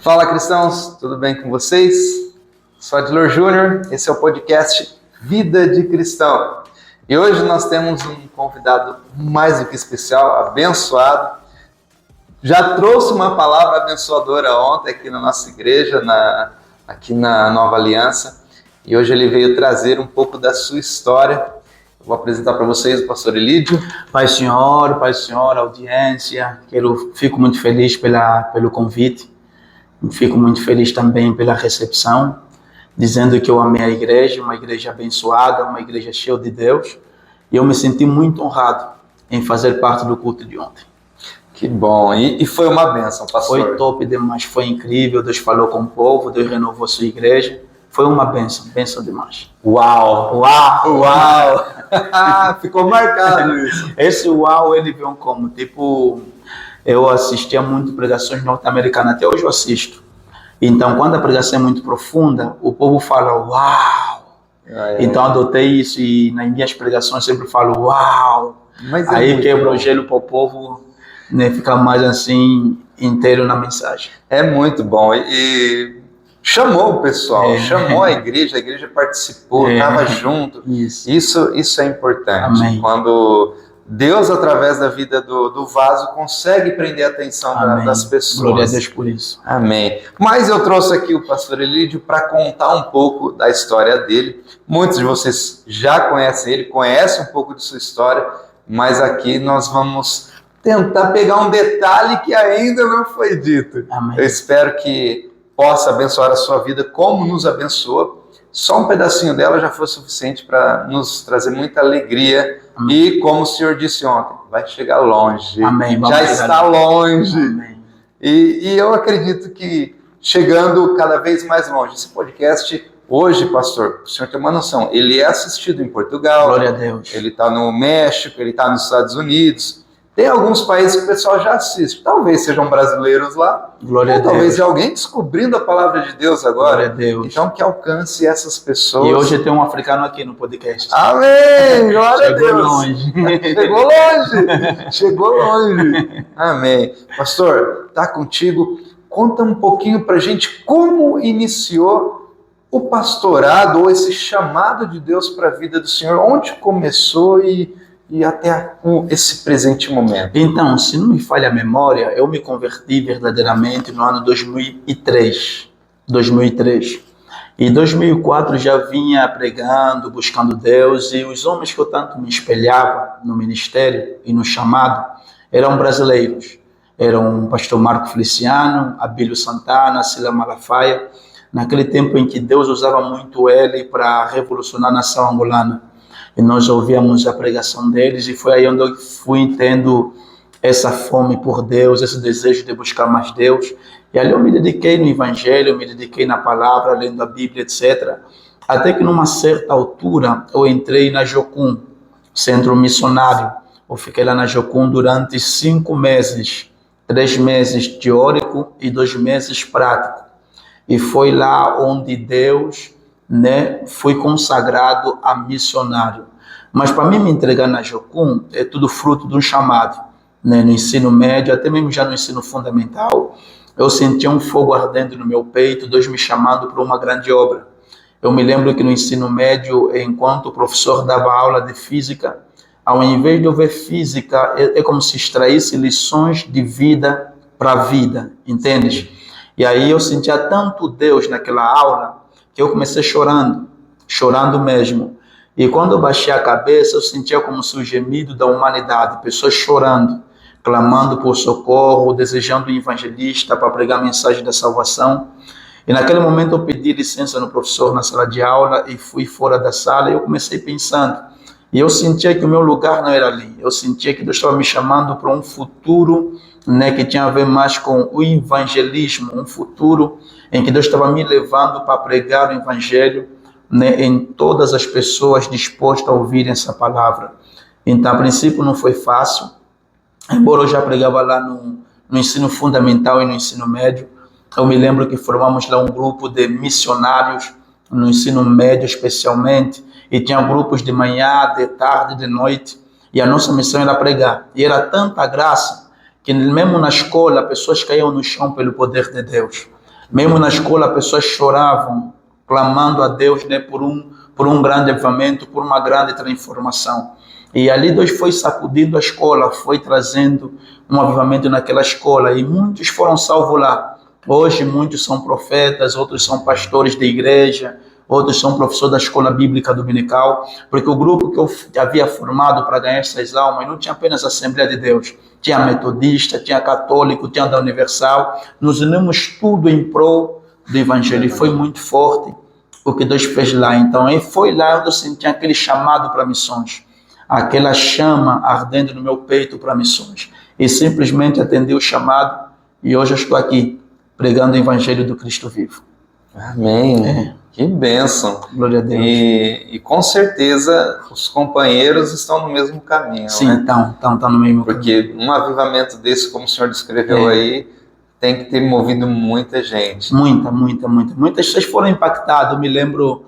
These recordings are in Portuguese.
Fala, cristãos, tudo bem com vocês? Sou Adilor Júnior, esse é o podcast Vida de Cristão. E hoje nós temos um convidado mais do que especial, abençoado. Já trouxe uma palavra abençoadora ontem aqui na nossa igreja, aqui na Nova Aliança. E hoje ele veio trazer um pouco da sua história. Eu vou apresentar para vocês o pastor Elídio. Pai Senhor, audiência, fico muito feliz pelo convite. Fico muito feliz também pela recepção, dizendo que eu amei a igreja, uma igreja abençoada, uma igreja cheia de Deus. E eu me senti muito honrado em fazer parte do culto de ontem. Que bom, e foi uma bênção, pastor. Foi top demais, foi incrível, Deus falou com o povo, Deus renovou sua igreja. Foi uma bênção demais. Uau! Ficou marcado isso. Esse uau, ele veio como? Tipo, eu assistia muito pregações norte-americanas, até hoje eu assisto. Então, quando a pregação é muito profunda, o povo fala uau! Então, adotei isso e nas minhas pregações sempre falo uau! Mas aí quebra o gelo para o povo, né, ficar mais assim, inteiro na mensagem. É muito bom. E chamou o pessoal, chamou a igreja participou, estava junto. Isso é importante. Amém. Quando Deus, através da vida do vaso, consegue prender a atenção das pessoas. Glória a Deus por isso. Amém. Mas eu trouxe aqui o pastor Elídio para contar um pouco da história dele. Muitos de vocês já conhecem ele, conhecem um pouco de sua história, mas aqui nós vamos tentar pegar um detalhe que ainda não foi dito. Amém. Eu espero que possa abençoar a sua vida como nos abençoou. Só um pedacinho dela já foi suficiente para nos trazer muita alegria. Amém. E como o Senhor disse ontem, vai chegar longe. Amém. Já está longe. Amém. E eu acredito que chegando cada vez mais longe. Esse podcast, hoje, pastor, o senhor tem uma noção, ele é assistido em Portugal. Glória a Deus. Ele está no México, ele está nos Estados Unidos. Tem alguns países que o pessoal já assiste. Talvez sejam brasileiros lá. Glória a Deus. Talvez alguém descobrindo a palavra de Deus agora. Glória a Deus. Então que alcance essas pessoas. E hoje tem um africano aqui no podcast. Amém! Glória a Deus. Chegou longe. Chegou longe. Amém. Pastor, tá contigo. Conta um pouquinho pra gente como iniciou o pastorado ou esse chamado de Deus para a vida do Senhor. Onde começou e até esse presente momento. Então, se não me falha a memória, eu me converti verdadeiramente no ano 2003. E em 2004 já vinha pregando, buscando Deus, e os homens que eu tanto me espelhava no ministério e no chamado eram brasileiros. Eram o pastor Marco Feliciano, Abílio Santana, Sila Malafaia, naquele tempo em que Deus usava muito ele para revolucionar a nação angolana. E nós ouvíamos a pregação deles, e foi aí onde eu fui tendo essa fome por Deus, esse desejo de buscar mais Deus. E ali eu me dediquei no Evangelho, eu me dediquei na palavra, lendo a Bíblia, etc. Até que numa certa altura eu entrei na Jocum, centro missionário. Eu fiquei lá na Jocum durante 5 meses, 3 meses teórico e 2 meses prático. E foi lá onde Deus, fui consagrado a missionário. Mas para mim me entregar na Jocum é tudo fruto de um chamado. No ensino médio, até mesmo já no ensino fundamental, eu sentia um fogo ardendo no meu peito, Deus me chamando para uma grande obra. Eu me lembro que no ensino médio, enquanto o professor dava aula de física, ao invés de eu ver física, é como se extraísse lições de vida para a vida, entende? E aí eu sentia tanto Deus naquela aula, que eu comecei chorando mesmo. E quando eu baixei a cabeça, eu sentia como se o gemido da humanidade, pessoas chorando, clamando por socorro, desejando um evangelista para pregar a mensagem da salvação. E naquele momento eu pedi licença no professor na sala de aula e fui fora da sala, e eu comecei pensando. E eu sentia que o meu lugar não era ali. Eu sentia que Deus estava me chamando para um futuro, que tinha a ver mais com o evangelismo, um futuro em que Deus estava me levando para pregar o evangelho, em todas as pessoas dispostas a ouvirem essa palavra. Então, a princípio não foi fácil, embora eu já pregava lá no ensino fundamental e no ensino médio. Eu me lembro que formamos lá um grupo de missionários, no ensino médio especialmente, e tinha grupos de manhã, de tarde, de noite, e a nossa missão era pregar. E era tanta graça que mesmo na escola pessoas caíam no chão pelo poder de Deus. Mesmo na escola, pessoas choravam, clamando a Deus, né, por um grande avivamento, por uma grande transformação. E ali Deus foi sacudindo a escola, foi trazendo um avivamento naquela escola, e muitos foram salvos lá. Hoje muitos são profetas, outros são pastores de igreja, outros são professores da escola bíblica dominical, porque o grupo que eu havia formado para ganhar essas almas não tinha apenas a Assembleia de Deus, tinha metodista, tinha católico, tinha da Universal, nos unimos tudo em prol do Evangelho, e foi muito forte o que Deus fez lá. Então, foi lá onde eu senti aquele chamado para missões, aquela chama ardendo no meu peito para missões, e simplesmente atendi o chamado, e hoje eu estou aqui, pregando o Evangelho do Cristo vivo. Amém. Que bênção. Glória a Deus. E com certeza os companheiros estão no mesmo caminho. Sim, né? estão no mesmo Porque caminho. um avivamento desse, como o senhor descreveu aí, tem que ter movido muita gente. Muitas pessoas foram impactadas. Eu me lembro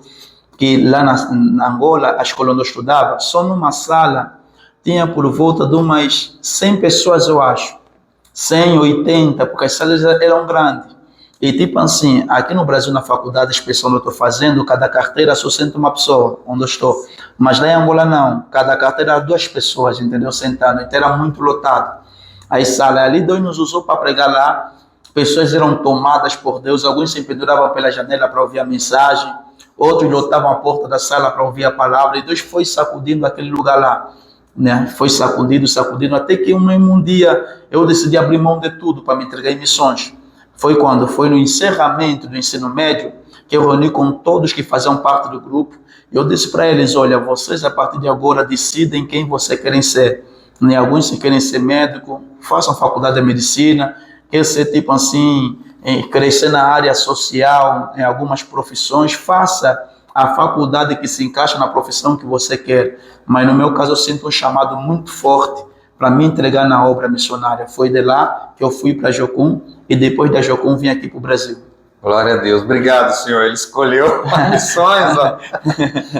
que lá na Angola, a escola onde eu estudava, só numa sala tinha por volta de umas 100 pessoas, eu acho. 100, 80, porque as salas eram grandes. E tipo assim, aqui no Brasil, na faculdade especial onde eu estou fazendo, cada carteira só senta uma pessoa, onde eu estou. Mas lá em Angola não, cada carteira era 2 pessoas, entendeu? Sentando, então era muito lotado. Aí sala ali, Deus nos usou para pregar lá, pessoas eram tomadas por Deus, alguns se penduravam pela janela para ouvir a mensagem, outros lotavam a porta da sala para ouvir a palavra, e Deus foi sacudindo aquele lugar lá, né? Foi sacudindo, até que um dia eu decidi abrir mão de tudo para me entregar em missões. Foi quando? Foi no encerramento do ensino médio que eu reuni com todos que faziam parte do grupo. Eu disse para eles, olha, vocês a partir de agora decidem quem vocês querem ser. Né? Alguns se querem ser médico, façam faculdade de medicina, quer ser tipo assim, crescer na área social, em algumas profissões, faça a faculdade que se encaixa na profissão que você quer. Mas no meu caso eu sinto um chamado muito forte para me entregar na obra missionária. Foi de lá que eu fui para Jocum, e depois da Jocum vim aqui para o Brasil. Glória a Deus. Obrigado, senhor. Ele escolheu as missões, ó.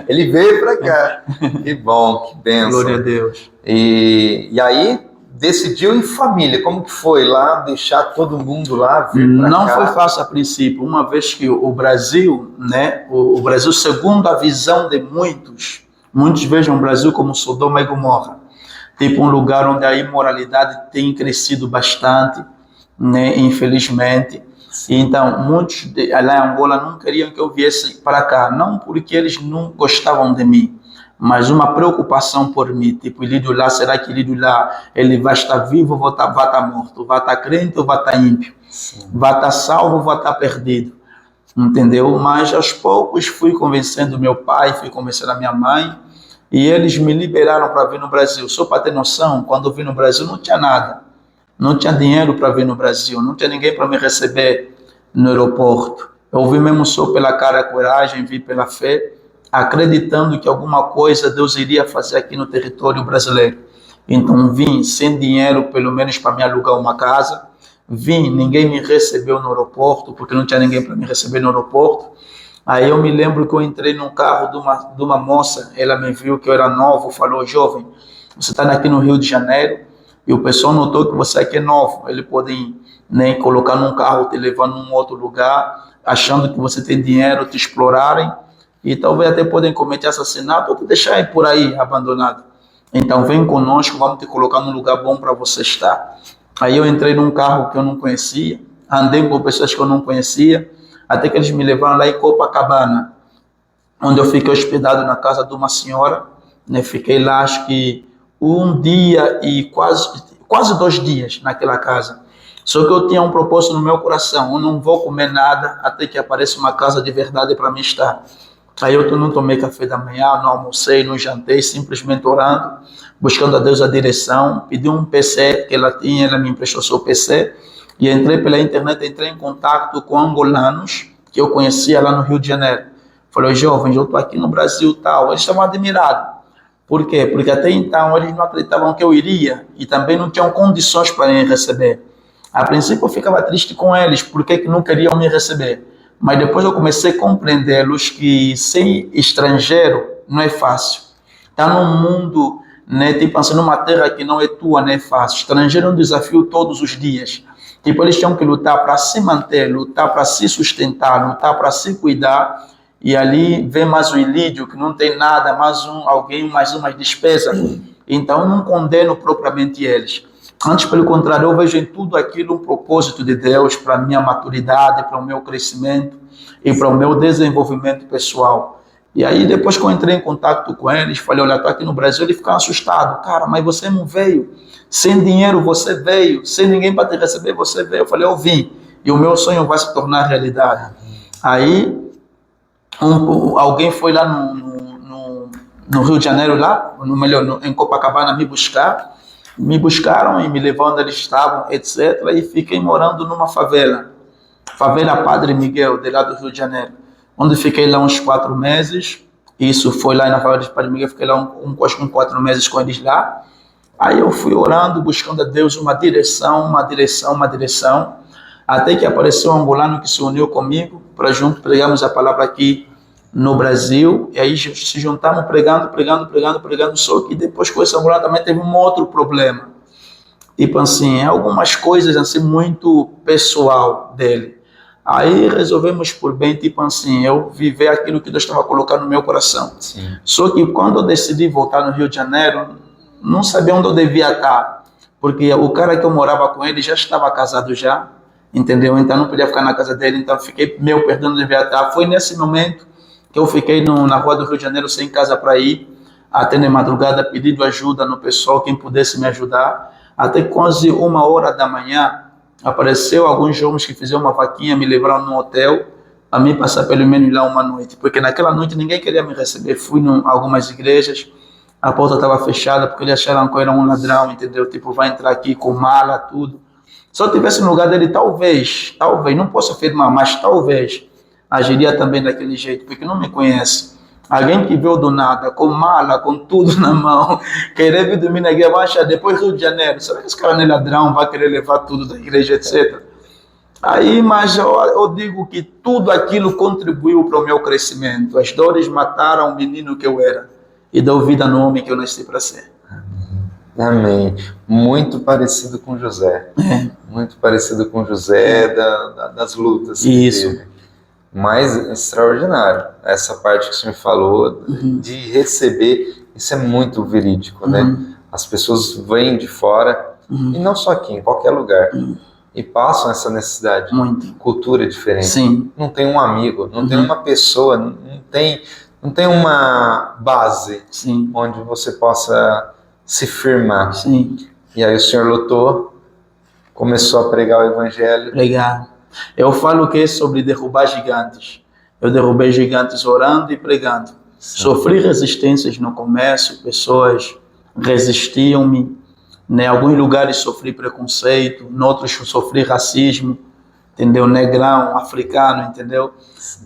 Ele veio para cá. Que bom, que bênção. Glória a Deus. E aí, decidiu em família. Como que foi lá, deixar todo mundo lá, vir para cá? Não foi fácil a princípio, uma vez que o Brasil, né, o Brasil, segundo a visão de muitos vejam o Brasil como Sodoma e Gomorra. Tipo um lugar onde a imoralidade tem crescido bastante, né, infelizmente. Então, muitos lá em Angola não queriam que eu viesse para cá, não porque eles não gostavam de mim, mas uma preocupação por mim, tipo, Lídio lá, será que Lídio lá, ele vai estar vivo ou vai estar morto? Vai estar crente ou vai estar ímpio? Sim. Vai estar salvo ou vai estar perdido? Entendeu? Mas aos poucos fui convencendo meu pai, fui convencendo a minha mãe, e eles me liberaram para vir no Brasil. Só para ter noção, quando eu vim no Brasil não tinha nada. Não tinha dinheiro para vir no Brasil, não tinha ninguém para me receber no aeroporto. Eu vim mesmo só pela cara e coragem, vim pela fé, acreditando que alguma coisa Deus iria fazer aqui no território brasileiro. Então vim sem dinheiro, pelo menos para me alugar uma casa. Vim, ninguém me recebeu no aeroporto, porque não tinha ninguém para me receber no aeroporto. Aí eu me lembro que eu entrei num carro de uma moça, ela me viu que eu era novo, falou, jovem, você está aqui no Rio de Janeiro, e o pessoal notou que você aqui é novo, eles podem, né, colocar num carro, te levar num outro lugar, achando que você tem dinheiro, te explorarem, e talvez até podem cometer assassinato ou te deixarem por aí abandonado. Então vem conosco, vamos te colocar num lugar bom para você estar. Aí eu entrei num carro que eu não conhecia, andei com pessoas que eu não conhecia, até que eles me levaram lá em Copacabana, onde eu fiquei hospedado na casa de uma senhora, né? Fiquei lá acho que um dia e quase 2 dias naquela casa. Só que eu tinha um propósito no meu coração, eu não vou comer nada até que apareça uma casa de verdade para mim estar. Aí eu não tomei café da manhã, não almocei, não jantei, simplesmente orando, buscando a Deus a direção, pedi um PC que ela tinha, ela me emprestou seu PC, e entrei pela internet, entrei em contato com angolanos que eu conhecia lá no Rio de Janeiro. Falei, jovens, eu estou aqui no Brasil e tal. Eles estavam admirados. Por quê? Porque até então eles não acreditavam que eu iria e também não tinham condições para me receber. A princípio eu ficava triste com eles, porque não queriam me receber. Mas depois eu comecei a compreendê-los que sem estrangeiro não é fácil. Está num mundo, né, tipo assim, numa terra que não é tua, não é fácil. Estrangeiro é um desafio todos os dias. Tipo, eles tinham que lutar para se manter, lutar para se sustentar, lutar para se cuidar. E ali vem mais o ilídio, que não tem nada, alguém, mais umas despesas. Então, eu não condeno propriamente eles. Antes, pelo contrário, eu vejo em tudo aquilo um propósito de Deus para a minha maturidade, para o meu crescimento e para o meu desenvolvimento pessoal. E aí, depois que eu entrei em contato com eles, falei, olha, estou aqui no Brasil, eles ficaram assustados. Cara, mas você não veio. Sem dinheiro você veio. Sem ninguém para te receber você veio. Eu falei, eu vim. E o meu sonho vai se tornar realidade. Aí, alguém foi lá no Rio de Janeiro, lá, em Copacabana, me buscar. Me buscaram e me levaram onde eles estavam, etc. E fiquei morando numa favela Padre Miguel, de lá do Rio de Janeiro, onde fiquei lá uns 4 meses. Isso foi lá na favela de Padre Miguel, fiquei lá uns 4 meses com eles lá. Aí eu fui orando, buscando a Deus uma direção, até que apareceu um angolano que se uniu comigo, para junto pregamos a palavra aqui no Brasil, e aí se juntamos pregando, só que depois com esse angolano também teve um outro problema. Tipo assim, algumas coisas assim muito pessoal dele. Aí resolvemos por bem, tipo assim, eu viver aquilo que Deus estava colocando no meu coração. Sim. Só que quando eu decidi voltar no Rio de Janeiro, não sabia onde eu devia estar, porque o cara que eu morava com ele já estava casado já, entendeu? Então não podia ficar na casa dele, então fiquei meio perdendo onde devia estar. Foi nesse momento que eu fiquei na rua do Rio de Janeiro sem casa para ir, até de madrugada pedindo ajuda no pessoal, quem pudesse me ajudar, até quase 1h da manhã, apareceu alguns jovens que fizeram uma vaquinha, me levaram no hotel, a mim passar pelo menos lá uma noite, porque naquela noite ninguém queria me receber. Fui em algumas igrejas, a porta estava fechada, porque eles acharam que eu era um ladrão, entendeu? Tipo, vai entrar aqui com mala, tudo. Se eu tivesse no lugar dele, talvez, não posso afirmar, mas talvez agiria também daquele jeito, porque não me conhece. Alguém que veio do nada, com mala, com tudo na mão, querer vir dormir na igreja, vai achar depois Rio de Janeiro, será que esse cara não é ladrão, vai querer levar tudo da igreja, etc. Aí, mas eu digo que tudo aquilo contribuiu para o meu crescimento. As dores mataram o menino que eu era e deu vida no homem que eu nasci para ser. Amém. Muito parecido com José. Muito parecido com José, das lutas. Isso. Mas extraordinário. Essa parte que o senhor falou, de receber, isso é muito verídico, né? As pessoas vêm de fora, e não só aqui, em qualquer lugar, e passam essa necessidade. Muito. Cultura diferente. Sim. Não tem um amigo, não tem uma pessoa, não tem uma base. Sim. Onde você possa se firmar. Sim. E aí o senhor lutou, começou a pregar o evangelho. Pregar. Eu falo que é sobre derrubar gigantes. Eu derrubei gigantes orando e pregando. Sim. Sofri resistências no começo, pessoas resistiam-me. Em alguns lugares sofri preconceito, em outros sofri racismo, entendeu? Negrão, africano, entendeu?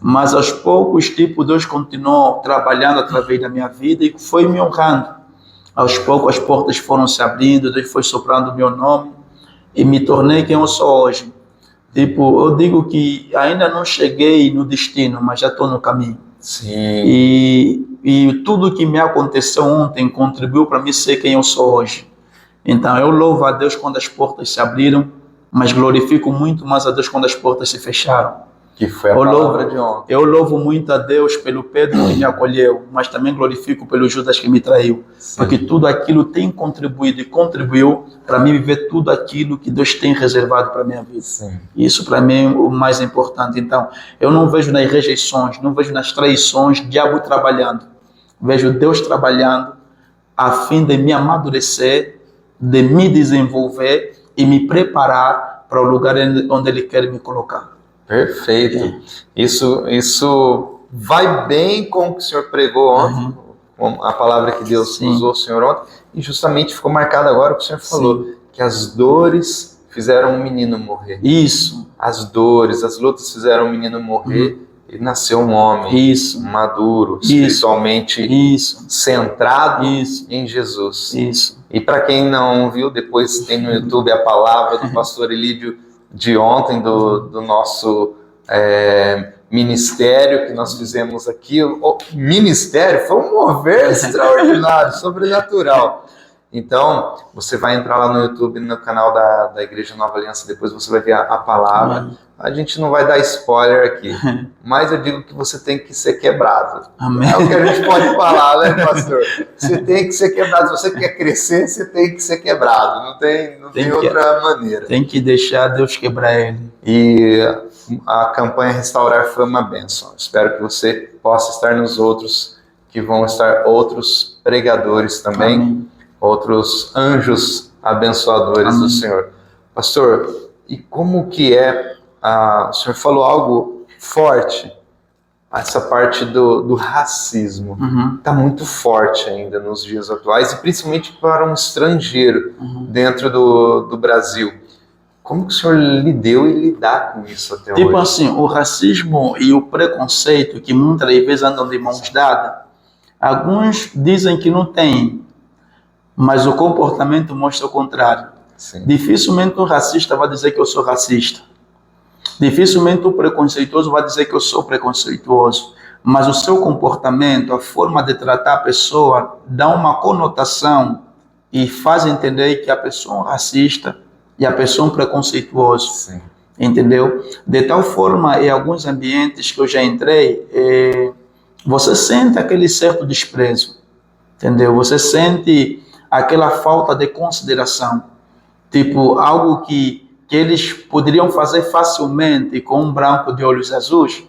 Mas aos poucos, tipo, Deus continuou trabalhando através da minha vida e foi me honrando. Aos poucos as portas foram se abrindo, Deus foi soprando o meu nome e me tornei quem eu sou hoje. Tipo, eu digo que ainda não cheguei no destino, mas já estou no caminho. Sim. E tudo que me aconteceu ontem contribuiu para mim ser quem eu sou hoje. Então eu louvo a Deus quando as portas se abriram, mas glorifico muito mais a Deus quando as portas se fecharam. Que foi a palavra de ontem. Eu louvo muito a Deus pelo Pedro que me acolheu, mas também glorifico pelo Judas que me traiu. Sim. Porque tudo aquilo tem contribuído e contribuiu para mim viver tudo aquilo que Deus tem reservado para a minha vida. Sim. Isso para mim é o mais importante. Então, eu não vejo nas rejeições, não vejo nas traições, diabo trabalhando. Vejo Deus trabalhando a fim de me amadurecer, de me desenvolver e me preparar para o lugar onde Ele quer me colocar. Perfeito. Isso vai bem com o que o senhor pregou ontem, com a palavra que Deus usou o senhor ontem, e justamente ficou marcado agora o que o senhor falou, que as dores fizeram um menino morrer. Isso. As dores, as lutas fizeram um menino morrer e nasceu um homem maduro, espiritualmente centrado em Jesus. Isso. E para quem não viu, depois tem no YouTube a palavra do pastor Elídio de ontem, do nosso ministério que nós fizemos aqui. O ministério foi um mover extraordinário, sobrenatural. Então, você vai entrar lá no YouTube, no canal da Igreja Nova Aliança, depois você vai ver a palavra. A gente não vai dar spoiler aqui, mas eu digo que você tem que ser quebrado. Amém. É o que a gente pode falar, né, pastor? Você tem que ser quebrado. Se você quer crescer, você tem que ser quebrado. Não tem outra maneira. Tem que deixar Deus quebrar ele. E a campanha Restaurar foi uma bênção. Espero que você possa estar nos outros, que vão estar outros pregadores também. Amém. Outros anjos abençoadores do Senhor. Pastor, e como que o senhor falou algo forte, essa parte do racismo. Está muito forte ainda nos dias atuais, e principalmente para um estrangeiro dentro do Brasil. Como que o senhor lidou e lidar com isso até hoje? Tipo assim, o racismo e o preconceito, que muitas vezes andam de mãos dadas, alguns dizem que não tem, mas o comportamento mostra o contrário. Sim. Dificilmente um racista vai dizer que eu sou racista. Dificilmente um preconceituoso vai dizer que eu sou preconceituoso. Mas o seu comportamento, a forma de tratar a pessoa, dá uma conotação e faz entender que a pessoa é um racista e a pessoa é um preconceituoso. Sim. Entendeu? De tal forma, em alguns ambientes que eu já entrei, você sente aquele certo desprezo. Entendeu? Você sente aquela falta de consideração, tipo, algo que eles poderiam fazer facilmente com um branco de olhos azuis,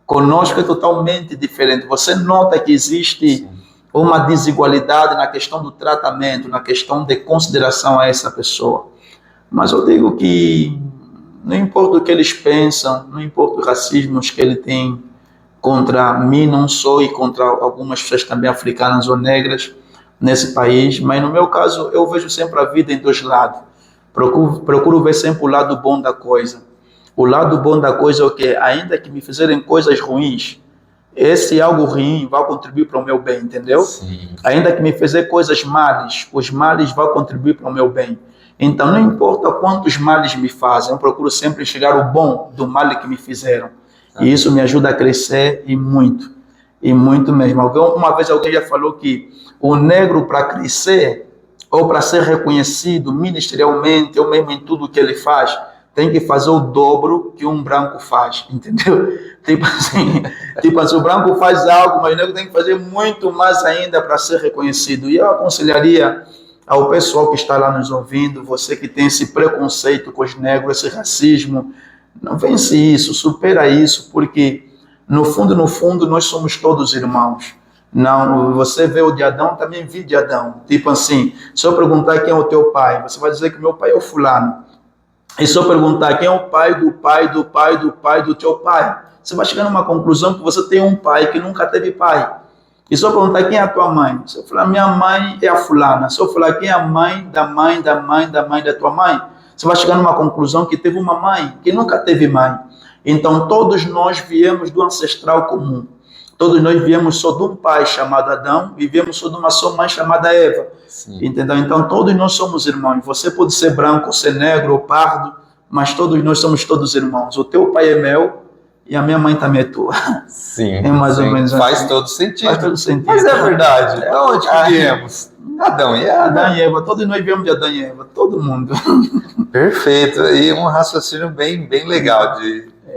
conosco é totalmente diferente. Você nota que existe uma desigualdade na questão do tratamento, na questão de consideração a essa pessoa. Mas eu digo que não importa o que eles pensam, não importa os racismos que ele tem contra mim, não sou, e contra algumas pessoas também africanas ou negras, nesse país, mas no meu caso eu vejo sempre a vida em dois lados. Procuro ver sempre o lado bom da coisa. O lado bom da coisa é o que? Ainda que me fizerem coisas ruins, esse algo ruim vai contribuir para o meu bem, entendeu? Sim. Ainda que me fizer coisas males, os males vão contribuir para o meu bem. Então não importa quantos males me fazem, eu procuro sempre enxergar o bom do mal que me fizeram. E isso me ajuda a crescer e muito mesmo. Uma vez alguém já falou que o negro, para crescer ou para ser reconhecido ministerialmente ou mesmo em tudo que ele faz, tem que fazer o dobro que um branco faz, entendeu? Tipo assim, o branco faz algo, mas o negro tem que fazer muito mais ainda para ser reconhecido. E eu aconselharia ao pessoal que está lá nos ouvindo, você que tem esse preconceito com os negros, esse racismo, não vence isso, supera isso, porque no fundo, nós somos todos irmãos. Não, você vê o de Adão, também vi de Adão. Tipo assim, se eu perguntar quem é o teu pai, você vai dizer que meu pai é o fulano. E se eu perguntar quem é o pai do pai do pai do pai do teu pai, você vai chegar numa conclusão que você tem um pai que nunca teve pai. E se eu perguntar quem é a tua mãe, se eu falar minha mãe é a fulana, se eu falar quem é a mãe da mãe da mãe da mãe da tua mãe, você vai chegar numa conclusão que teve uma mãe que nunca teve mãe. Então todos nós viemos do ancestral comum. Todos nós viemos só de um pai chamado Adão e viemos só de uma só mãe chamada Eva. Sim. Entendeu? Então todos nós somos irmãos. Você pode ser branco, ser negro ou pardo, mas todos nós somos todos irmãos. O teu pai é meu e a minha mãe também é tua. Sim. É mais ou menos faz assim. todo sentido. Faz todo sentido. Mas é verdade. De onde que viemos? Adão e Eva. Adão e Eva. Todos nós viemos de Adão e Eva. Todo mundo. Perfeito. E um raciocínio bem legal,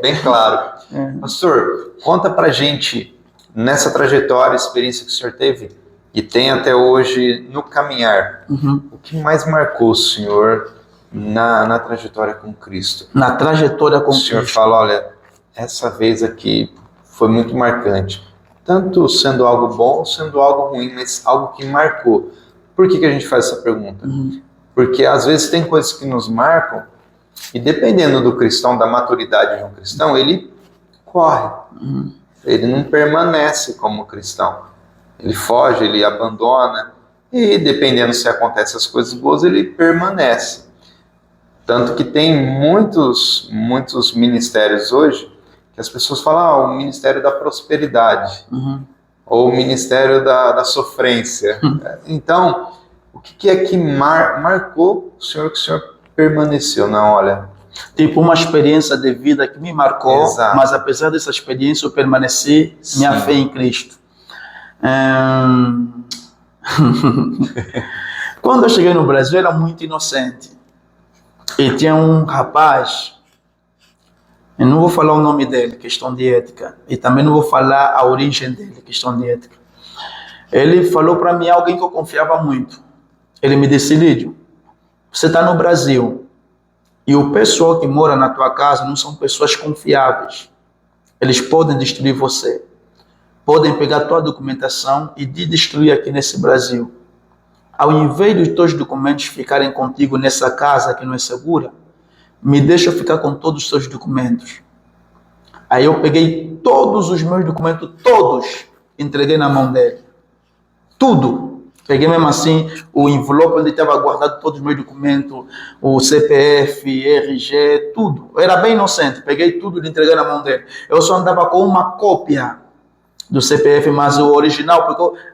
bem claro. Pastor, conta pra gente, nessa trajetória, experiência que o senhor teve e tem até hoje no caminhar, o que mais marcou o senhor na trajetória com Cristo? Na trajetória com Cristo. O senhor fala, olha, essa vez aqui foi muito marcante. Tanto sendo algo bom, sendo algo ruim, mas algo que marcou. Por que a gente faz essa pergunta? Porque às vezes tem coisas que nos marcam e dependendo do cristão, da maturidade de um cristão, ele corre. Ele não permanece como cristão. Ele foge, ele abandona. E dependendo se acontecem as coisas boas, ele permanece. Tanto que tem muitos ministérios hoje que as pessoas falam, o ministério da prosperidade. Ou o ministério da sofrência. Então, o que é que marcou o senhor, que o senhor permaneceu? Não, olha... Tipo uma experiência de vida que me marcou, Exato. Mas apesar dessa experiência eu permaneci minha fé em Cristo. Quando eu cheguei no Brasil, eu era muito inocente. E tinha um rapaz, eu não vou falar o nome dele, questão de ética. E também não vou falar a origem dele, questão de ética. Ele falou para mim alguém que eu confiava muito. Ele me disse: Lídio, você está no Brasil e o pessoal que mora na tua casa não são pessoas confiáveis. Eles podem destruir você. Podem pegar tua documentação e te destruir aqui nesse Brasil. Ao invés dos teus documentos ficarem contigo nessa casa que não é segura, me deixa eu ficar com todos os seus documentos. Aí eu peguei todos os meus documentos, todos, entreguei na mão dele. Tudo. Peguei mesmo assim o envelope onde estava guardado todos os meus documentos, o CPF, RG, tudo. Eu era bem inocente, peguei tudo e entreguei na mão dele. Eu só andava com uma cópia do CPF, mas o original,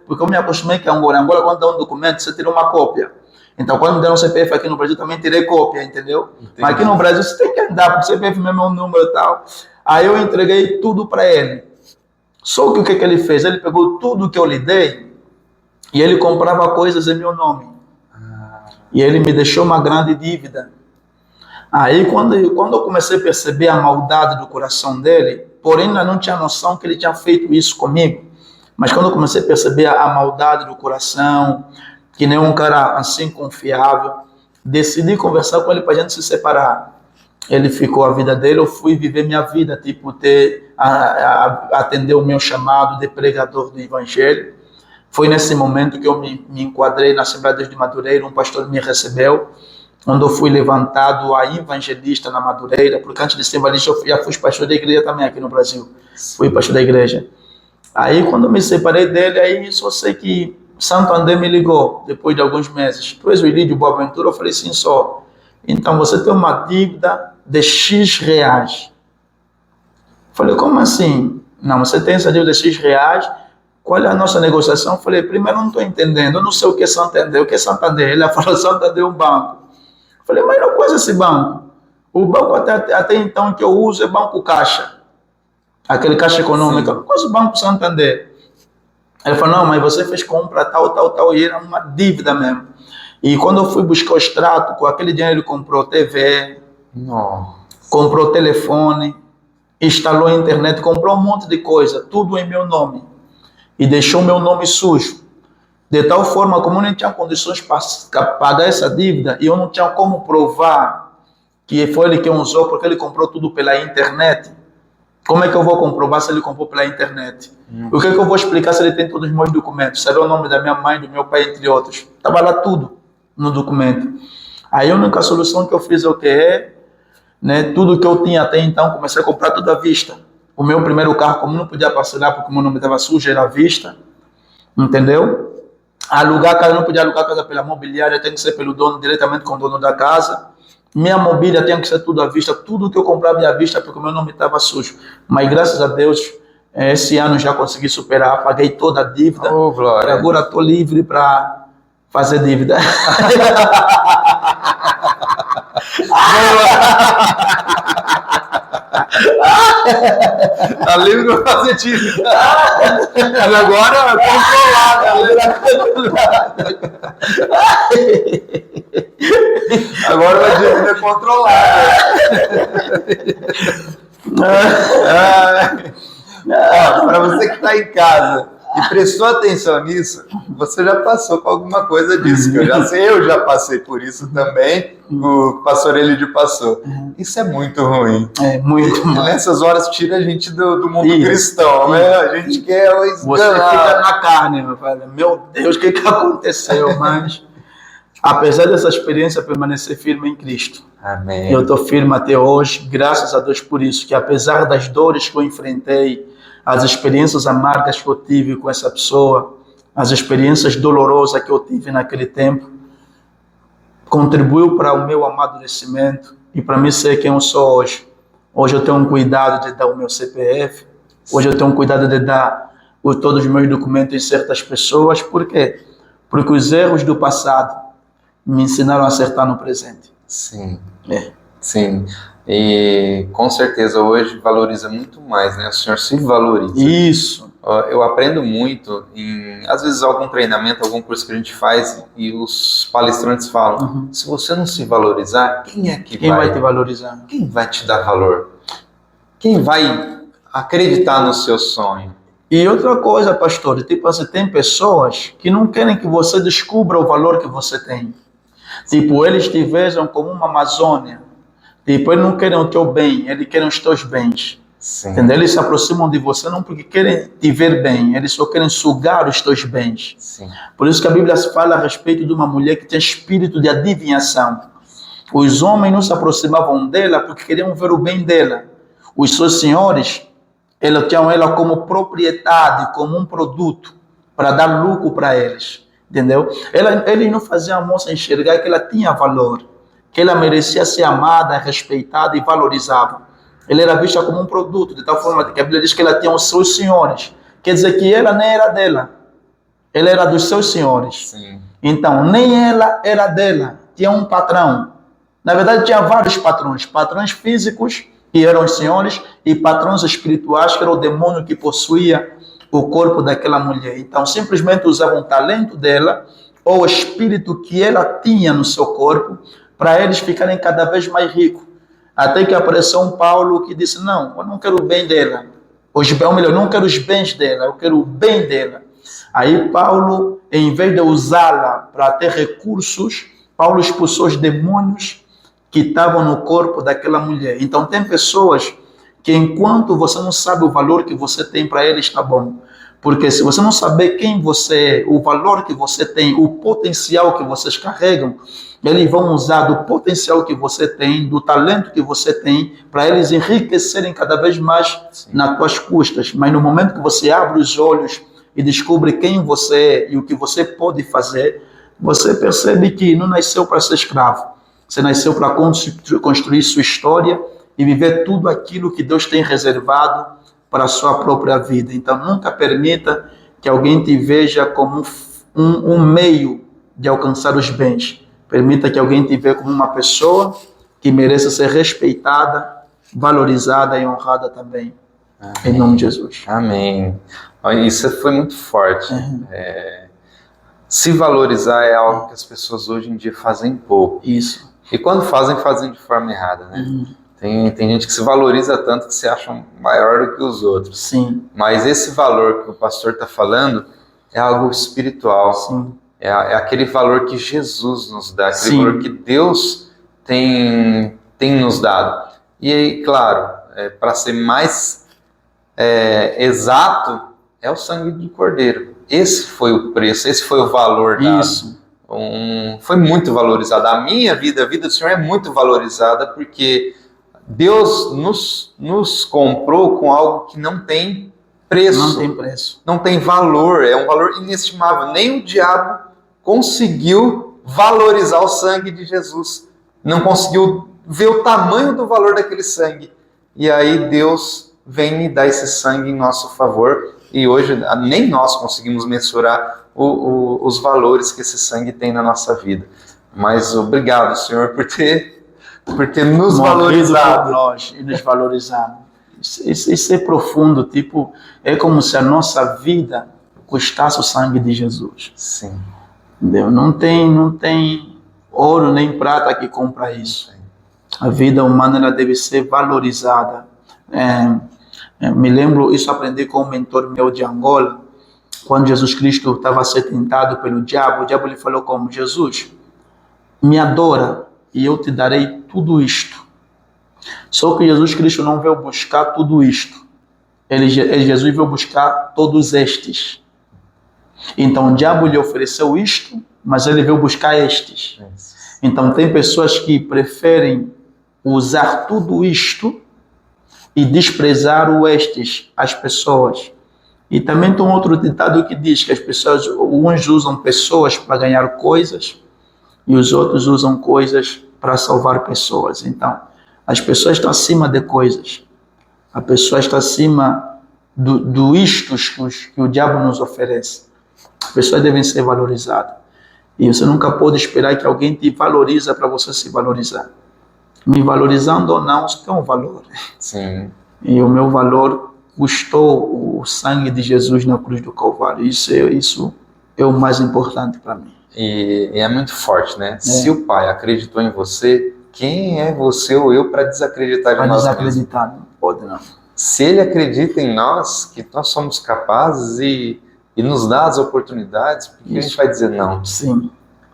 porque eu me acostumei que em Angola, quando dá um documento, você tira uma cópia. Então, quando me deram um CPF aqui no Brasil, também tirei cópia, entendeu? Entendi. Mas aqui no Brasil, você tem que andar, porque o CPF mesmo é um número e tal. Aí eu entreguei tudo para ele. Só que o que ele fez? Ele pegou tudo que eu lhe dei e ele comprava coisas em meu nome. E ele me deixou uma grande dívida. Aí, quando eu comecei a perceber a maldade do coração dele, porém, ainda não tinha noção que ele tinha feito isso comigo. Mas quando eu comecei a perceber a maldade do coração, que nem um cara assim confiável, decidi conversar com ele para a gente se separar. Ele ficou a vida dele, eu fui viver minha vida, tipo, atender o meu chamado de pregador do Evangelho. Foi nesse momento que eu me enquadrei na Assembleia de Deus de Madureira, um pastor me recebeu, onde eu fui levantado a evangelista na Madureira, porque antes de ser evangelista eu já fui pastor da igreja também aqui no Brasil. Fui pastor da igreja. Aí quando eu me separei dele, aí só sei que Santo André me ligou, depois de alguns meses. Tu és o Lídio Boaventura? Eu falei: sim, só. Então você tem uma dívida de X reais. Falei: como assim? Não, você tem essa dívida de X reais, qual é a nossa negociação? Falei: primeiro, eu não estou entendendo, eu não sei o que é Santander. O que é Santander? Ele falou: Santander é um banco. Falei: mas não conheço esse banco. O banco até então que eu uso é Banco Caixa. Aquele Caixa Econômica. Não conheço o Banco Santander. Ele falou: não, mas você fez compra tal, e era uma dívida mesmo. E quando eu fui buscar o extrato, com aquele dinheiro ele comprou TV, comprou telefone, instalou a internet, comprou um monte de coisa, tudo em meu nome. E deixou meu nome sujo. De tal forma, como eu não tinha condições para pagar essa dívida, e eu não tinha como provar que foi ele que usou, porque ele comprou tudo pela internet. Como é que eu vou comprovar se ele comprou pela internet? O que é que eu vou explicar se ele tem todos os meus documentos? Sabe o nome da minha mãe, do meu pai, entre outros? Estava lá tudo no documento. Aí a única solução que eu fiz é o que é, né? Tudo que eu tinha até então, comecei a comprar tudo à vista. O meu primeiro carro, como não podia parcelar porque o meu nome estava sujo, era à vista. Entendeu? Alugar a casa, não podia alugar a casa pela mobiliária, tem que ser pelo dono, diretamente com o dono da casa. Minha mobília tem que ser tudo à vista, tudo que eu comprava à vista porque o meu nome estava sujo. Mas graças a Deus, esse ano já consegui superar, paguei toda a dívida. Oh, glória. Agora estou livre para fazer dívida. Tá livre para fazer dívida. Mas agora controlada. Agora a dívida é controlada. Para você que está em casa e prestou atenção nisso, você já passou com alguma coisa disso, que eu já sei, eu já passei por isso também, o pastor Elidio passou. Isso é muito ruim. É muito ruim. Nessas horas tira a gente do mundo cristão, né? A gente quer esganar. Você fica na carne, meu Deus, o que aconteceu? Mas apesar dessa experiência, permanecer firme em Cristo. Amém. Eu estou firme até hoje, graças a Deus por isso, que apesar das dores que eu enfrentei, as experiências amargas que eu tive com essa pessoa, as experiências dolorosas que eu tive naquele tempo, contribuiu para o meu amadurecimento e para mim ser quem eu sou hoje. Hoje eu tenho um cuidado de dar o meu CPF, hoje eu tenho um cuidado de dar todos os meus documentos em certas pessoas. Por quê? Porque os erros do passado me ensinaram a acertar no presente. Sim, sim. E com certeza hoje valoriza muito mais, né? O senhor se valoriza. Isso. Eu aprendo muito às vezes, algum treinamento, algum curso que a gente faz e os palestrantes falam, se você não se valorizar, quem é que Quem vai te valorizar? Quem vai te dar valor? Quem vai acreditar no seu sonho? E outra coisa, pastor, tipo assim, tem pessoas que não querem que você descubra o valor que você tem. Tipo, eles te vejam como uma Amazônia. Tipo, eles não querem o teu bem, eles querem os teus bens. Sim. Entendeu? Eles se aproximam de você não porque querem te ver bem, eles só querem sugar os teus bens. Sim. Por isso que a Bíblia fala a respeito de uma mulher que tem espírito de adivinhação. Os homens não se aproximavam dela porque queriam ver o bem dela. Os seus senhores, eles tinham ela como propriedade, como um produto, para dar lucro para eles. Entendeu? Eles não faziam a moça enxergar que ela tinha valor, que ela merecia ser amada, respeitada e valorizada. Ela era vista como um produto, de tal forma que a Bíblia diz que ela tinha os seus senhores. Quer dizer que ela nem era dela, ela era dos seus senhores. Sim. Então, nem ela era dela, tinha um patrão. Na verdade, tinha vários patrões. Patrões físicos, que eram os senhores, e patrões espirituais, que era o demônio que possuía o corpo daquela mulher. Então, simplesmente usavam o talento dela, ou o espírito que ela tinha no seu corpo, para eles ficarem cada vez mais ricos. Até que apareceu um Paulo que disse, não, eu não quero o bem dela. Ou melhor, eu não quero os bens dela, eu quero o bem dela. Aí Paulo, em vez de usá-la para ter recursos, Paulo expulsou os demônios que estavam no corpo daquela mulher. Então tem pessoas que enquanto você não sabe o valor que você tem para eles, está bom. Porque se você não saber quem você é, o valor que você tem, o potencial que vocês carregam, eles vão usar do potencial que você tem, do talento que você tem, para eles enriquecerem cada vez mais nas tuas custas. Mas no momento que você abre os olhos e descobre quem você é e o que você pode fazer, você percebe que não nasceu para ser escravo. Você nasceu para construir sua história e viver tudo aquilo que Deus tem reservado para a sua própria vida. Então, nunca permita que alguém te veja como um meio de alcançar os bens. Permita que alguém te veja como uma pessoa que mereça ser respeitada, valorizada e honrada também. Amém. Em nome de Jesus. Amém. Isso foi muito forte. Se valorizar é algo que as pessoas hoje em dia fazem pouco. Isso. E quando fazem de forma errada, né? Tem gente que se valoriza tanto que se acha maior do que os outros. Sim. Mas esse valor que o pastor está falando é algo espiritual. Sim. É aquele valor que Jesus nos dá, aquele Sim. valor que Deus tem nos dado. E aí, claro, para ser mais exato, é o sangue do Cordeiro. Esse foi o preço, esse foi o valor dado. Isso. Foi muito valorizado. A minha vida, a vida do Senhor é muito valorizada porque Deus nos comprou com algo que não tem preço. Não tem preço. Não tem valor, é um valor inestimável. Nem o diabo conseguiu valorizar o sangue de Jesus. Não conseguiu ver o tamanho do valor daquele sangue. E aí Deus vem e dá esse sangue em nosso favor. E hoje nem nós conseguimos mensurar os valores que esse sangue tem na nossa vida. Mas obrigado, Senhor, por ter nos valorizado. Por nós e nos valorizado. Isso é profundo, tipo, é como se a nossa vida custasse o sangue de Jesus. Sim. Entendeu? Não tem ouro nem prata que compra isso. A vida humana ela deve ser valorizada. Me lembro, isso aprendi com um mentor meu de Angola, quando Jesus Cristo estava a ser tentado pelo diabo. O diabo lhe falou como: Jesus, me adora e eu te darei tudo isto. Só que Jesus Cristo não veio buscar tudo isto. Jesus veio buscar todos estes. Então o diabo lhe ofereceu isto, mas ele veio buscar estes. Então tem pessoas que preferem usar tudo isto e desprezar o estes, as pessoas. E também tem um outro ditado que diz que as pessoas, uns usam pessoas para ganhar coisas e os outros usam coisas para salvar pessoas. Então, as pessoas estão acima de coisas. A pessoa está acima do istos que o diabo nos oferece. As pessoas devem ser valorizadas. E você nunca pode esperar que alguém te valorize para você se valorizar. Me valorizando ou não, isso tem um valor. Sim. E o meu valor custou o sangue de Jesus na cruz do Calvário. Isso é o mais importante para mim. E é muito forte, né? Se o Pai acreditou em você, quem é você ou eu para desacreditar de nós mesmos? Para desacreditar, não pode não. Se Ele acredita em nós, que nós somos capazes e nos dá as oportunidades, por que a gente vai dizer não? Sim.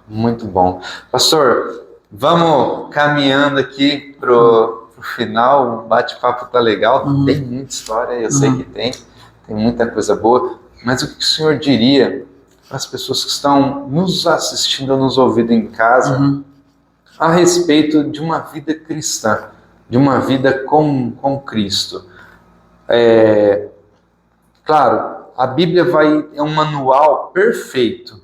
Muito bom. Pastor, vamos caminhando aqui pro final, o bate-papo tá legal, tem muita história, eu sei que tem muita coisa boa, mas o que o senhor diria para as pessoas que estão nos assistindo, nos ouvindo em casa, a respeito de uma vida cristã, de uma vida com Cristo? Claro, a Bíblia é um manual perfeito,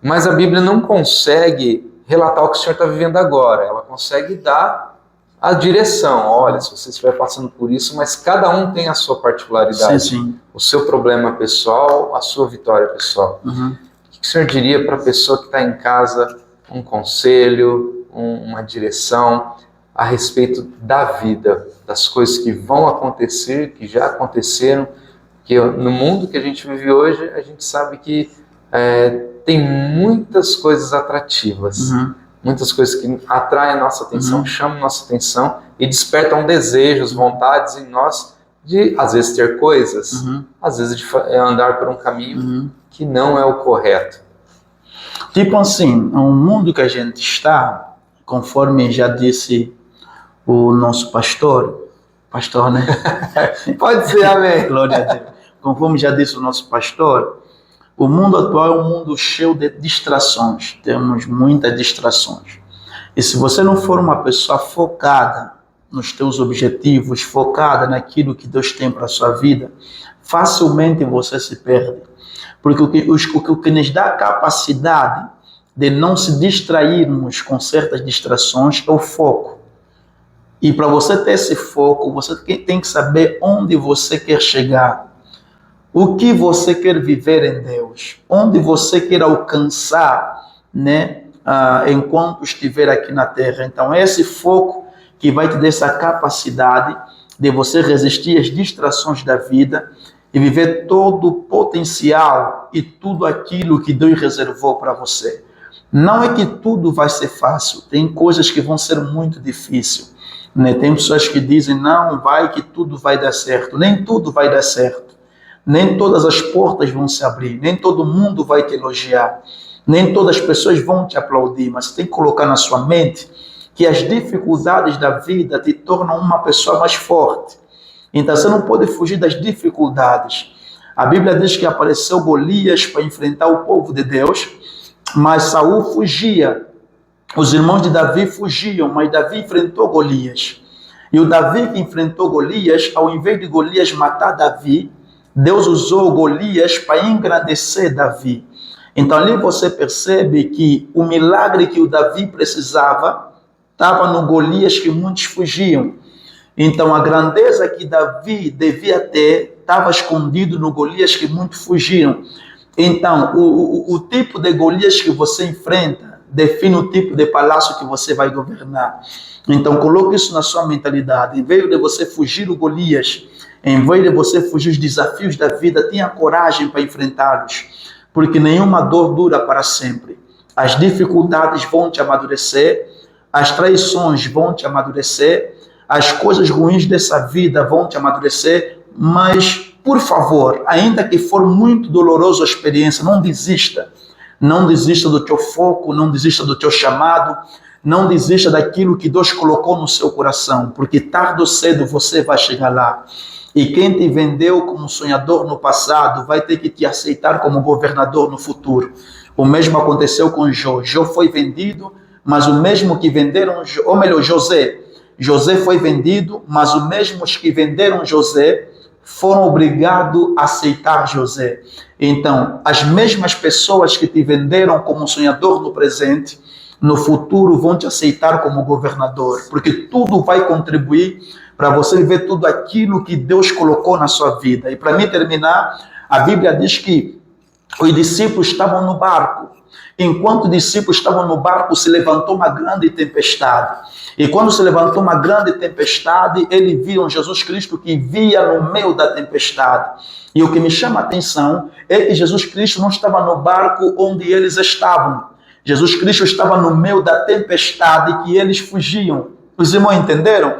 mas a Bíblia não consegue relatar o que o senhor está vivendo agora, ela consegue dar a direção. Olha, se você estiver passando por isso, mas cada um tem a sua particularidade, Sim. O seu problema pessoal, a sua vitória pessoal. O que o senhor diria para a pessoa que está em casa, um conselho, uma direção a respeito da vida, das coisas que vão acontecer, que já aconteceram, que no mundo que a gente vive hoje, a gente sabe que tem muitas coisas atrativas, muitas coisas que atraem a nossa atenção, chamam a nossa atenção e despertam desejos, vontades em nós de, às vezes, ter coisas, às vezes de andar por um caminho que não é o correto. Tipo assim, o mundo que a gente está, conforme já disse o nosso pastor, né? Pode ser, amém. Glória a Deus. Conforme já disse o nosso pastor, o mundo atual é um mundo cheio de distrações. Temos muitas distrações. E se você não for uma pessoa focada nos teus objetivos, focada naquilo que Deus tem para a sua vida, facilmente você se perde. Porque o que nos dá a capacidade de não se distrairmos com certas distrações é o foco. E para você ter esse foco, você tem que saber onde você quer chegar. O que você quer viver em Deus, onde você quer alcançar, né, enquanto estiver aqui na Terra. Então, é esse foco que vai te dar essa capacidade de você resistir às distrações da vida e viver todo o potencial e tudo aquilo que Deus reservou para você. Não é que tudo vai ser fácil, tem coisas que vão ser muito difíceis, né? Tem pessoas que dizem, não, vai que tudo vai dar certo. Nem tudo vai dar certo. Nem todas as portas vão se abrir, nem todo mundo vai te elogiar, nem todas as pessoas vão te aplaudir, mas você tem que colocar na sua mente que as dificuldades da vida te tornam uma pessoa mais forte. Então você não pode fugir das dificuldades. A Bíblia diz que apareceu Golias para enfrentar o povo de Deus, mas Saul fugia. Os irmãos de Davi fugiam, mas Davi enfrentou Golias. E o Davi que enfrentou Golias, ao invés de Golias matar Davi, Deus usou Golias para engrandecer Davi. Então ali você percebe que o milagre que o Davi precisava estava no Golias que muitos fugiam. Então a grandeza que Davi devia ter estava escondido no Golias que muitos fugiram. Então o tipo de Golias que você enfrenta define o tipo de palácio que você vai governar. Então coloque isso na sua mentalidade. Em vez de você fugir o Golias, em vez de você fugir os desafios da vida, tenha coragem para enfrentá-los, porque nenhuma dor dura para sempre. As dificuldades vão te amadurecer, as traições vão te amadurecer, as coisas ruins dessa vida vão te amadurecer, mas, por favor, ainda que for muito doloroso a experiência, não desista. Não desista do teu foco, não desista do teu chamado, não desista daquilo que Deus colocou no seu coração, porque tarde ou cedo você vai chegar lá. E quem te vendeu como sonhador no passado vai ter que te aceitar como governador no futuro. O mesmo aconteceu com Jó. Jó foi vendido, mas o mesmo que venderam, ou melhor, José foi vendido, mas os mesmos que venderam José foram obrigados a aceitar José. Então, as mesmas pessoas que te venderam como sonhador no presente, no futuro vão te aceitar como governador, porque tudo vai contribuir para você ver tudo aquilo que Deus colocou na sua vida. E para mim terminar, a Bíblia diz que os discípulos estavam no barco Enquanto os discípulos estavam no barco, se levantou uma grande tempestade. E quando se levantou uma grande tempestade, eles viram Jesus Cristo que via no meio da tempestade. E o que me chama a atenção é que Jesus Cristo não estava no barco onde eles estavam. Jesus Cristo estava no meio da tempestade que eles fugiam. Os irmãos entenderam?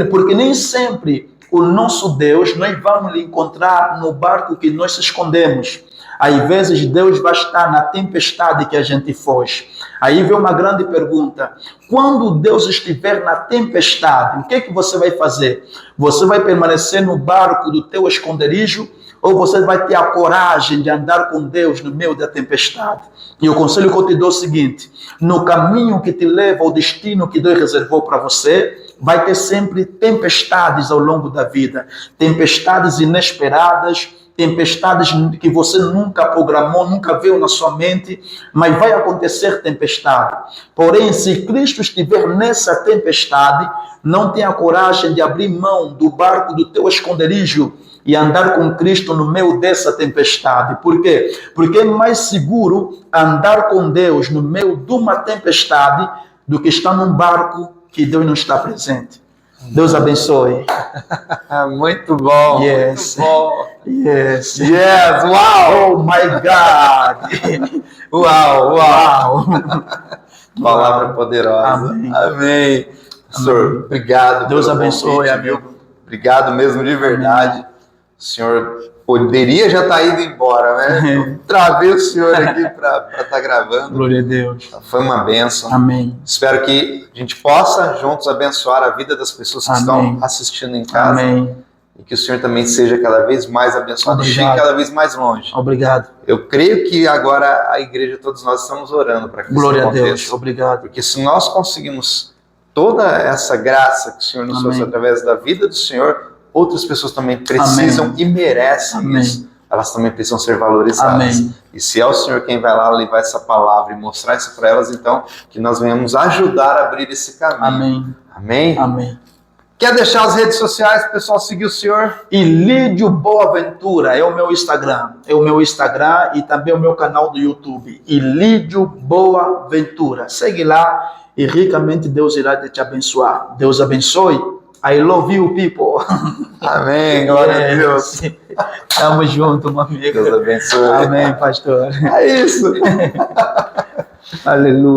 Porque nem sempre o nosso Deus nós vamos lhe encontrar no barco que nós se escondemos. Às vezes Deus vai estar na tempestade que a gente foge. Aí vem uma grande pergunta. Quando Deus estiver na tempestade, o que é que você vai fazer? Você vai permanecer no barco do teu esconderijo ou você vai ter a coragem de andar com Deus no meio da tempestade? E o conselho que eu te dou é o seguinte: no caminho que te leva ao destino que Deus reservou para você, vai ter sempre tempestades ao longo da vida. Tempestades inesperadas, tempestades que você nunca programou, nunca viu na sua mente, mas vai acontecer tempestade. Porém, se Cristo estiver nessa tempestade, não tenha coragem de abrir mão do barco do teu esconderijo e andar com Cristo no meio dessa tempestade. Por quê? Porque é mais seguro andar com Deus no meio de uma tempestade do que estar num barco que Deus não está presente. Deus abençoe. Muito bom. Yes. Muito bom. Yes. Yes. Uau. Oh my God. Uau. Uau. Palavra Uau. poderosa. Amém. Amém. Senhor, obrigado. Deus pelo abençoe, convite, amigo. viu? Obrigado mesmo de verdade. Amém. O senhor poderia já estar indo embora, né? Eu travei o senhor aqui para estar gravando. Glória a Deus. Foi uma bênção. Amém. Espero que a gente possa juntos abençoar a vida das pessoas que Amém. estão assistindo em casa. Amém. E que o Senhor também seja cada vez mais abençoado e chegue Obrigado. cada vez mais longe. Obrigado. Eu creio que agora a igreja, todos nós estamos orando para que Glória isso a Deus. aconteça. Obrigado. Porque se nós conseguimos toda essa graça que o Senhor nos trouxe Amém. através da vida do Senhor, outras pessoas também precisam Amém. e merecem Amém. isso. Elas também precisam ser valorizadas. Amém. E se é o Senhor quem vai lá levar essa palavra e mostrar isso para elas, então que nós venhamos ajudar a abrir esse caminho. Amém. Amém? Amém. Quer deixar as redes sociais para o pessoal seguir o Senhor? Ilídio Boaventura é o meu Instagram. É o meu Instagram e também o meu canal do YouTube. Ilídio Boaventura. Segue lá e ricamente Deus irá te abençoar. Deus abençoe. I love you, people. Amém. Glória a Deus. Tamo junto, meu amigo. Deus abençoe. Amém, pastor. É isso. Aleluia.